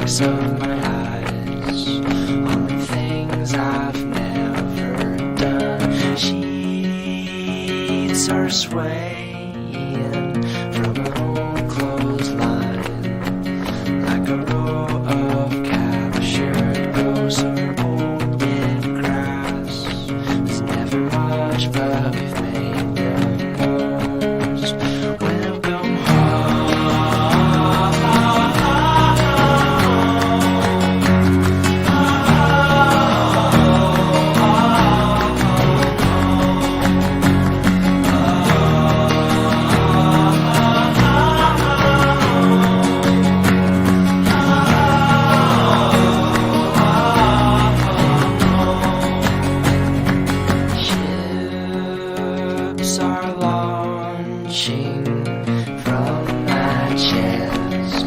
focus of my eyes on the things I've never done. Sheets are swaying from an old clothesline, like a row of captured ghosts or old dead grass. There's never much, but we've made the most. Welcome ships are launching from my chest.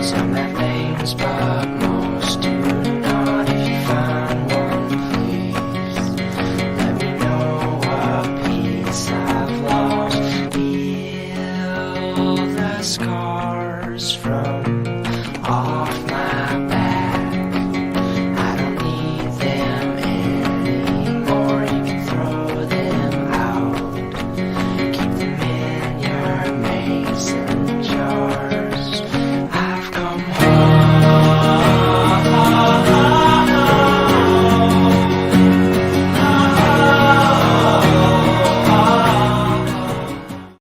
Some have names, but